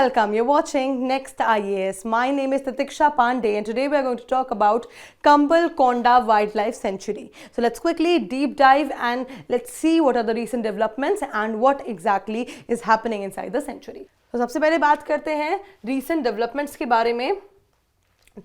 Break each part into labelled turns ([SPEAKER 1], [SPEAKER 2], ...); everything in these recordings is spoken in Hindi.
[SPEAKER 1] welcome. You're watching Next IAS. My name is Tatiksha Pandey and today we are going to talk about Kambal-Konda Wildlife Sanctuary. So let's quickly deep dive and let's see what are the recent developments and what exactly is happening inside the sanctuary. तो सबसे पहले बात करते हैं recent developments के बारे में.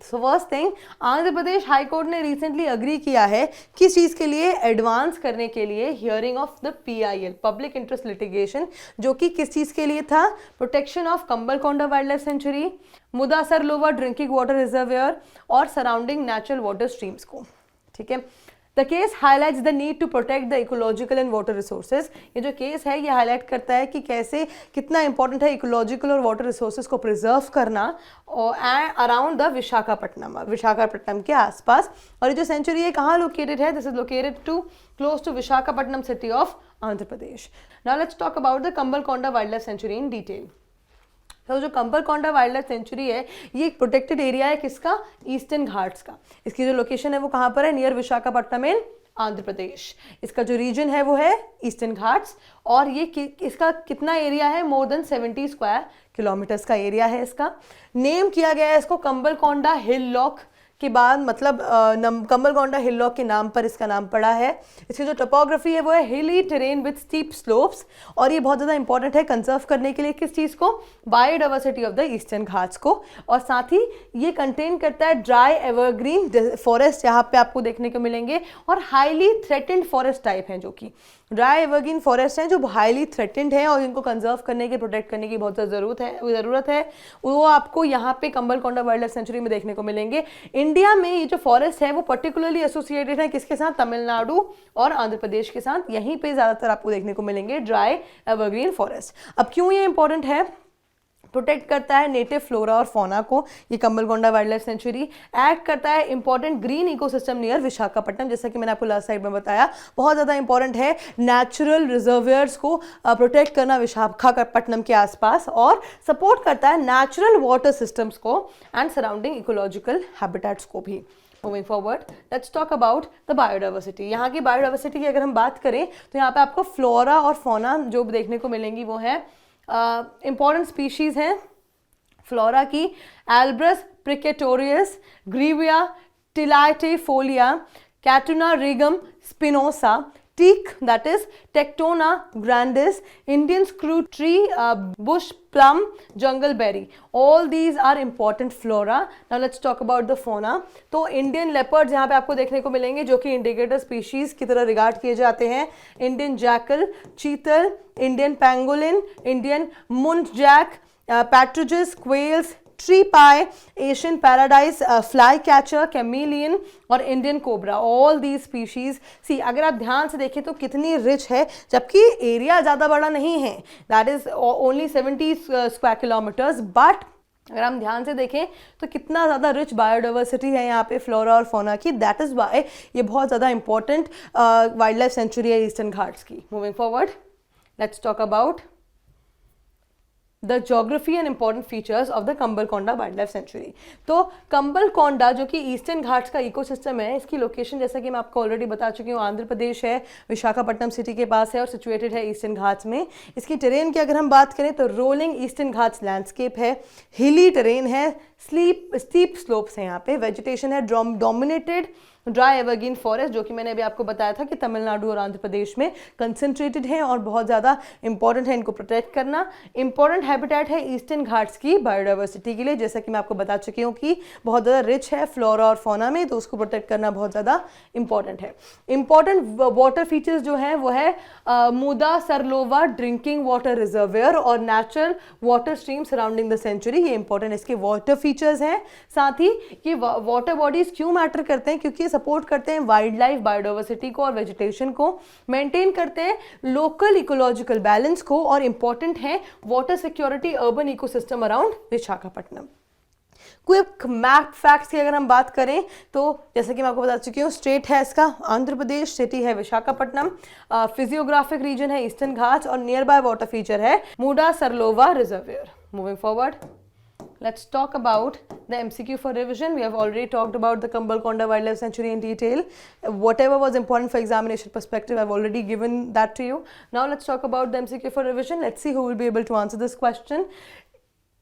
[SPEAKER 1] So first thing, Andhra Pradesh high court ने रिसेंटली अग्री किया है किस चीज़ के लिए, एडवांस करने के लिए hearing of the PIL public interest litigation, जो कि किस चीज़ के लिए था, protection of Kambalakonda wildlife sanctuary, Mudasarlova drinking water reservoir और सराउंडिंग नेचुरल वाटर स्ट्रीम्स को. ठीक है. The case highlights the need to protect the ecological and water resources. ये जो केस है ये हाईलाइट करता है कि कैसे कितना इंपॉर्टेंट है इकोलॉजिकल और वाटर रिसोर्सेज को प्रिजर्व करना अराउंड द विशाखापट्टनम के आसपास. और ये जो सेंचुरी है कहाँ लोकेटेड है, this is located too close to Visakhapatnam city of Andhra Pradesh. Now let's talk about the Kambalakonda wildlife sanctuary in detail. तो जो कंबल-कोंडा वाइल्ड लाइफ सेंचुरी है ये एक प्रोटेक्टेड एरिया है किसका, ईस्टर्न घाट्स का. इसकी जो लोकेशन है वो कहाँ पर है, नियर विशाखापट्टनम इन आंध्र प्रदेश. इसका जो रीजन है वो है ईस्टर्न घाट्स और ये इसका कितना एरिया है, मोर देन 70 स्क्वायर किलोमीटर्स का एरिया है इसका. नेम किया गया है इसको कंबल-कोंडा हिल लॉक के बाद, मतलब कंबल-कोंडा हिल लॉक के नाम पर इसका नाम पड़ा है. इसकी जो टोपोग्राफी है वो है हिली टेरेन विद स्टीप स्लोप्स और ये बहुत ज़्यादा इंपॉर्टेंट है कंजर्व करने के लिए किस चीज़ को, biodiversity of the eastern Ghats को. और साथ ही ये कंटेन करता है ड्राई एवरग्रीन फॉरेस्ट, यहाँ पे आपको देखने को मिलेंगे, और हाईली थ्रेटेंड फॉरेस्ट टाइप हैं, जो कि ड्राई एवरग्रीन फॉरेस्ट हैं जो हाईली थ्रेटेंड हैं और इनको कंजर्व करने की, प्रोटेक्ट करने की बहुत ज़्यादा ज़रूरत है. वो आपको यहाँ पे कंबल-कोंडा वाइल्ड लाइफ सेंचुरी में देखने को मिलेंगे. इंडिया में ये जो फॉरेस्ट है वो पर्टिकुलरली एसोसिएटेड है किसके साथ, तमिलनाडु और आंध्र प्रदेश के साथ. यहीं पे ज़्यादातर आपको देखने को मिलेंगे ड्राई एवरग्रीन फॉरेस्ट. अब क्यों ये इंपॉर्टेंट है, प्रोटेक्ट करता है नेटिव फ्लोरा और फौना को ये कंबल-कोंडा वाइल्ड लाइफ सेंचुरी. एक्ट करता है important green ecosystem near Visakhapatnam, जैसा कि मैंने आपको लास्ट साइड में बताया. बहुत ज़्यादा इंपॉर्टेंट है नेचुरल रिजर्वियर्स को प्रोटेक्ट करना विशाखापट्टनम के आसपास, और सपोर्ट करता है नेचुरल वाटर सिस्टम्स को एंड सराउंडिंग इकोलॉजिकल हैबिटेट्स को भी. Moving forward, let's talk about the biodiversity. यहाँ की बायोडाइवर्सिटी की अगर हम बात करें तो यहाँ पे आपको फ्लोरा और फौना जो देखने को मिलेंगी वो है इंपॉर्टेंट स्पीशीज हैं फ्लोरा की, Abrus precatorius, Grewia tiliifolia, Catunaregam spinosa, teak that is Tectona grandis, Indian screw tree, bush plum, jungle berry. All these are important flora. Now let's talk about the fauna. तो इंडियन लेपर्ड्स यहाँ पे आपको देखने को मिलेंगे जो कि इंडिकेटर स्पीशीज की तरह रिगार्ड किए जाते हैं. Indian jackal, chital, Indian pangolin, Indian muntjac, partridges, quails, tree pie, Asian paradise flycatcher, chameleon और Indian cobra. All these species see, अगर आप ध्यान से देखें तो कितनी रिच है, जबकि एरिया ज़्यादा बड़ा नहीं है, that is only 70 square kilometres, but अगर हम ध्यान से देखें तो कितना ज़्यादा रिच बायोडाइवर्सिटी है यहाँ पे फ्लोरा और फौना की. दैट इज़ वाई ये बहुत ज़्यादा इंपॉर्टेंट वाइल्ड लाइफ सेंचुरी है ईस्टर्न घाट्स की. Moving forward, let's talk about the geography and important features of the Kambalakonda wildlife sanctuary. तो कंबल-कोंडा जो कि ईस्टर्न घाट्स का इकोसिस्टम है, इसकी लोकेशन जैसा कि मैं आपको ऑलरेडी बता चुकी हूँ, आंध्र प्रदेश है, विशाखापट्टनम सिटी के पास है और सिचुएटेड है ईस्टर्न घाट्स में. इसकी टेरेन की अगर हम बात करें तो रोलिंग ईस्टर्न घाट्स लैंडस्केप है, हिली टेरेन है, स्टीप स्लोप्स हैं यहाँ पे, वेजिटेशन है डोमिनेटेड ड्राई एवरग्रीन फॉरेस्ट, जो कि मैंने अभी आपको बताया था कि तमिलनाडु और आंध्र प्रदेश में कंसंट्रेटेड हैं और बहुत ज़्यादा इंपॉर्टेंट है इनको प्रोटेक्ट करना. इंपॉर्टेंट हैबिटेट है ईस्टर्न घाट्स की बायोडाइवर्सिटी के लिए, जैसा कि मैं आपको बता चुकी हूँ कि बहुत ज़्यादा रिच है फ्लोरा और फौना में, तो उसको प्रोटेक्ट करना बहुत ज़्यादा इंपॉर्टेंट है. इंपॉर्टेंट वाटर फीचर्स जो हैं वो है मुदासरलोवा ड्रिंकिंग वाटर रिजर्वियर और natural water stream surrounding the sanctuary. ये इंपॉर्टेंट इसके वाटर फीचर्स हैं. साथ ही ये वाटर बॉडीज क्यों मैटर करते हैं, क्योंकि सपोर्ट करते हैं वाइल्ड लाइफ बायोडाइवर्सिटी को और वेजिटेशन को, मेंटेन करते हैं लोकल इकोलॉजिकल बैलेंस को, और इंपॉर्टेंट है water security urban ecosystem around Visakhapatnam. Quick map facts की अगर हम बात करें तो जैसे कि मैं आपको बता चुकी हूँ, स्टेट है इसका आंध्र प्रदेश, सिटी है विशाखापट्टनम, फिजियोग्राफिक रीजन है ईस्टर्न घाट्स और नियर बाय वाटर फीचर है Mudasarlova reservoir. Moving forward, let's talk about the MCQ for revision. We have already talked about the Kambal-Konda Wildlife Sanctuary in detail. Whatever was important for examination perspective, I've already given that to you. Now let's talk about the MCQ for revision. Let's see who will be able to answer this question.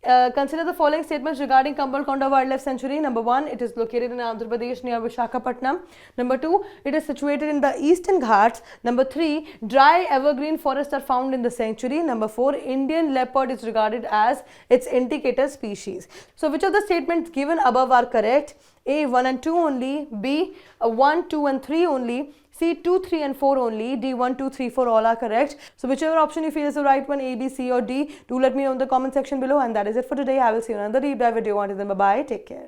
[SPEAKER 1] Consider the following statements regarding Kambalkonda Wildlife Sanctuary. Number 1, it is located in Andhra Pradesh near Visakhapatnam. Number 2, it is situated in the Eastern Ghats. Number 3, dry evergreen forests are found in the sanctuary. Number 4, Indian leopard is regarded as its indicator species. So which of the statements given above are correct? A, 1 and 2 only. B, 1, 2 and 3 only. C, 2, 3 and 4 only. D, 1, 2, 3, 4 all are correct. So whichever option you feel is the right one, A, B, C or D, do let me know in the comment section below. And that is it for today. I will see you in another deep dive video. Until then, bye-bye. Take care.